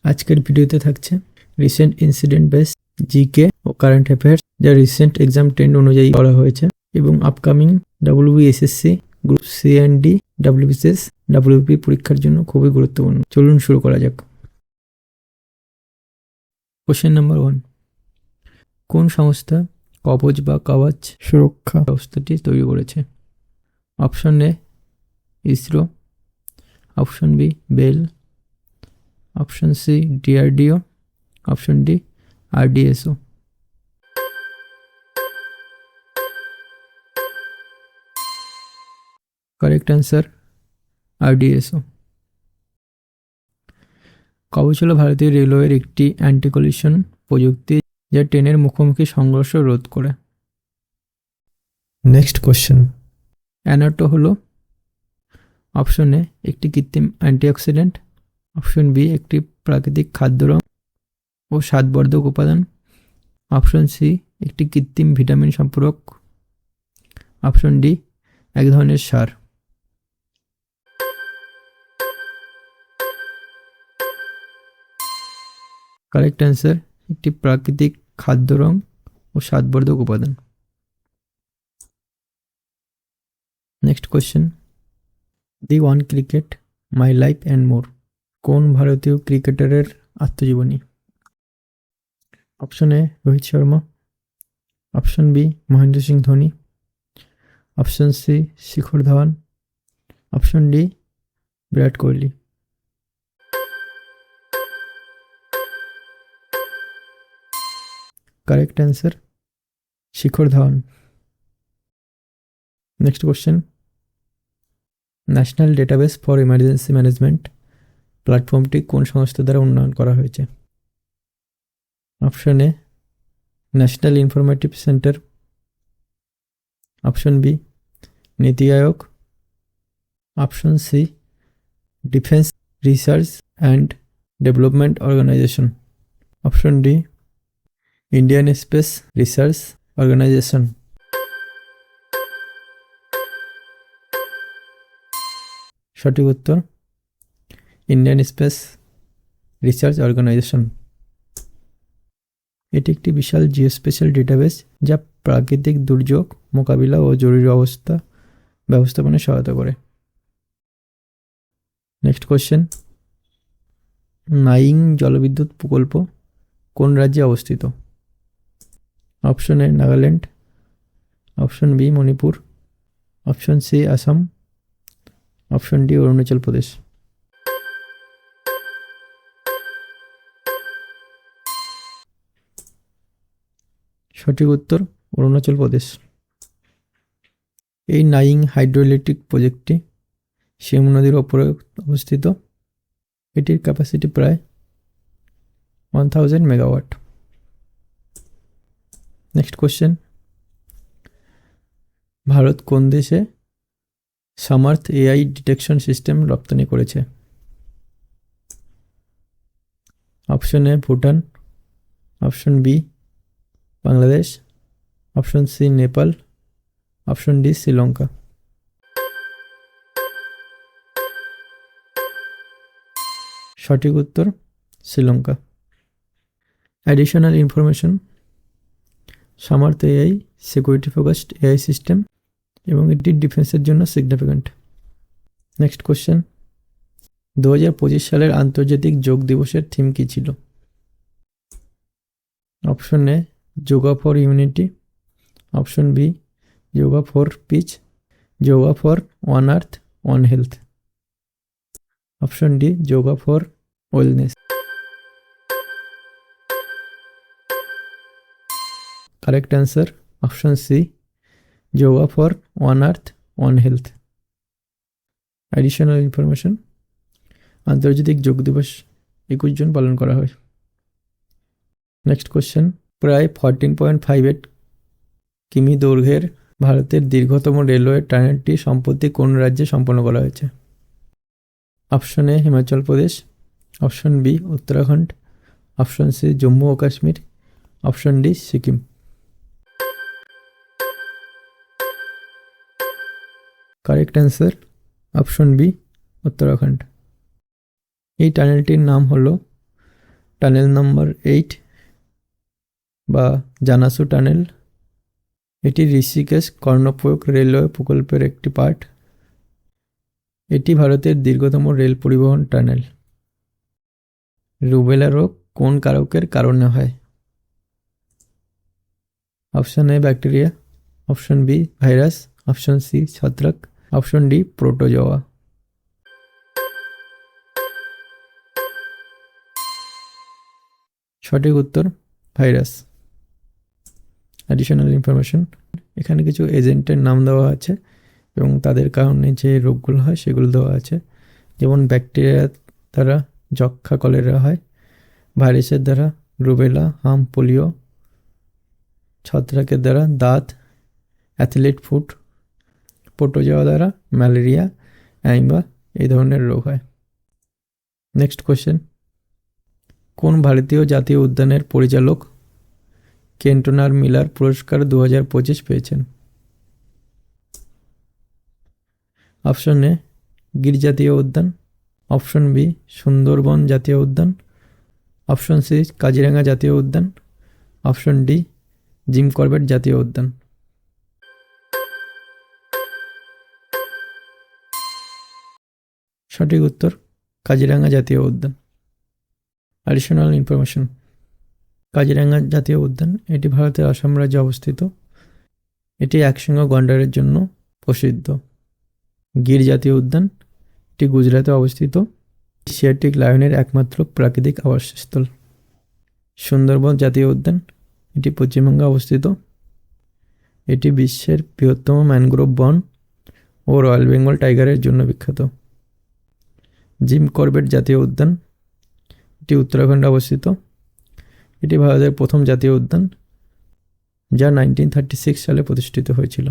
আজকের ভিডিওতে থাকছে রিসেন্ট ইনসিডেন্ট বেস জিকে ও কারেন্ট অ্যাফেয়ার্স, যা রিসেন্ট এক্সাম ট্রেন্ড অনুযায়ী করা হয়েছে এবং upcoming WBSSC, group C and D, WBCS, WP পরীক্ষার জন্য খুবই গুরুত্বপূর্ণ। চলুন শুরু করা যাক। কোশ্চেন নাম্বার 1, কোন সংস্থা কবচ বা কবচ সুরক্ষা ব্যবস্থাটি তৈরি করেছে? Option A ISRO, option B BEL, option C DRDO, option D RDSO। Correct answer RDSO। Kavach হল ভারতীয় রেলওয়ের একটি অ্যান্টি কলিশন প্রযুক্তি, যা ট্রেনের মুখোমুখি সংঘর্ষ রোধ করে। নেক্সট কোশ্চেন, অ্যানাটো হলো অপশন এ একটি কৃত্রিম অ্যান্টিঅক্সিডেন্ট, অপশন বি একটি প্রাকৃতিক খাদ্য রং ও স্বাদবর্ধক উপাদান, অপশন সি একটি কৃত্রিম ভিটামিন সম্পূরক, অপশন ডি এক ধরনের সার। কারেক্ট অ্যান্সার একটি প্রাকৃতিক খাদ্য রং ও স্বাদবর্ধক উপাদান। Next question, The One Cricket My Life and More কোন ভারতীয় ক্রিকেটারের আত্মজীবনী? Option A Rohit Sharma, option B Mahendra Singh Dhoni, option C Shikhar Dhawan, option D Virat Kohli. Correct answer Shikhar Dhawan. Next question, National Database for Emergency Management প্ল্যাটফর্মটি কোন সংস্থা দ্বারা উন্নয়ন করা হয়েছে? Option A National Informative Centre, option B Niti Aayog, option C Defence Research and Development Organisation, option D Indian Space Research Organisation. সঠিক উত্তর Indian Space Research organisation. এটি একটি বিশাল জিওস্পেশাল ডেটাবেস, যা প্রাকৃতিক দুর্যোগ মোকাবিলা ও জরুরি অবস্থা ব্যবস্থাপনায় সহায়তা করে। নেক্সট কোশ্চেন, নাইং জলবিদ্যুৎ প্রকল্প কোন রাজ্যে অবস্থিত? Option A Nagaland, option B Manipur, option C Assam, option D Arunachal Pradesh. সঠিক উত্তর অরুণাচল প্রদেশ। এই নাইং হাইড্রোইলেকট্রিক প্রজেক্টটি সিয়াম নদীর ওপরে অবস্থিত। এটির ক্যাপাসিটি প্রায় 1000 মেগাওয়াট। নেক্সট কোশ্চেন, ভারত কোন দেশে সামার্থ AI ডিটেকশন সিস্টেম রপ্তানি করেছে? Option A Bhutan, option B Bangladesh, option C Nepal, option D Sri Lanka. সঠিক উত্তর Sri Lanka. Additional information, Samarth AI security focused AI system এবং এটি ডিফেন্সের জন্য সিগনিফিক্যান্ট। নেক্সট কোশ্চেন, 2025 সালের আন্তর্জাতিক যোগ দিবসের থিম কী ছিল? Option A yoga for unity, option B yoga for peace, yoga for one earth one health, option D yoga for wellness. Correct answer option C yoga for one earth one health. Additional information, আন্তর্জাতিক যোগ দিবস 21 June পালন করা হয়। Next question, প্রায় 14.58 কিমি দৈর্ঘ্যের ভারতের দীর্ঘতম রেলওয়ে টানেলটি সম্প্রতি কোন রাজ্যে সম্পন্ন করা হয়েছে? Option A Himachal Pradesh, option B Uttarakhand, option C Jammu ও Kashmir, option D Sikkim. Correct answer option B Uttarakhand. এই টানেলটির নাম হলো টানেল নম্বর 8 বা জানাসু টানেল, এটি ঋষিকেশ কর্ণপ্রয়াগ রেলওয়ে প্রকল্পের একটি পার্ট। এটি ভারতের দীর্ঘতম রেল পরিবহন টানেল। রুবেলা রোগ কোন কারকের কারণে হয়? Option A bacteria, option B virus, option C ছত্রাক, অপশন ডি প্রোটোজোয়া। সঠিক উত্তর ভাইরাস। অ্যাডিশনাল ইনফরমেশন, এখানে কিছু এজেন্টের নাম দেওয়া আছে এবং তাদের কারণে যে রোগগুলো হয় সেগুলো দেওয়া আছে। যেমন ব্যাকটেরিয়া দ্বারা যক্ষা কলেরা হয়, ভাইরাসের দ্বারা রুবেলা, হাম, পোলিও, ছত্রাকের দ্বারা দাঁত, অ্যাথলেট ফুট, প্রোটোজোয়া দ্বারা ম্যালেরিয়া, অ্যাইমা এই ধরনের রোগ হয়। নেক্সট কোশ্চেন, কোন ভারতীয় জাতীয় উদ্যানের পরিচালক কেন্টনার মিলার পুরস্কার 2025 পেয়েছেন? অপশন এ গির জাতীয় উদ্যান, অপশন বি সুন্দরবন জাতীয় উদ্যান, অপশন সি কাজিরাঙ্গা জাতীয় উদ্যান, অপশন ডি জিম করবেট জাতীয় উদ্যান। সঠিক উত্তর কাজিরাঙ্গা জাতীয় উদ্যান। অ্যাডিশনাল ইনফরমেশন, কাজিরাঙ্গা জাতীয় উদ্যান এটি ভারতের আসাম রাজ্যে অবস্থিত। এটি একশৃঙ্গ গন্ডারের জন্য প্রসিদ্ধ। গির জাতীয় উদ্যান এটি গুজরাটে অবস্থিত। এশিয়াটিক লায়নের একমাত্র প্রাকৃতিক আবাসস্থল। সুন্দরবন জাতীয় উদ্যান এটি পশ্চিমবঙ্গে অবস্থিত। এটি বিশ্বের বৃহত্তম ম্যানগ্রোভ বন ও রয়্যাল বেঙ্গল টাইগারের জন্য বিখ্যাত। জিম করবেট জাতীয় উদ্যান এটি উত্তরাখণ্ডে অবস্থিত। এটি ভারতের প্রথম জাতীয় উদ্যান যা 1936 সালে প্রতিষ্ঠিত হয়েছিল।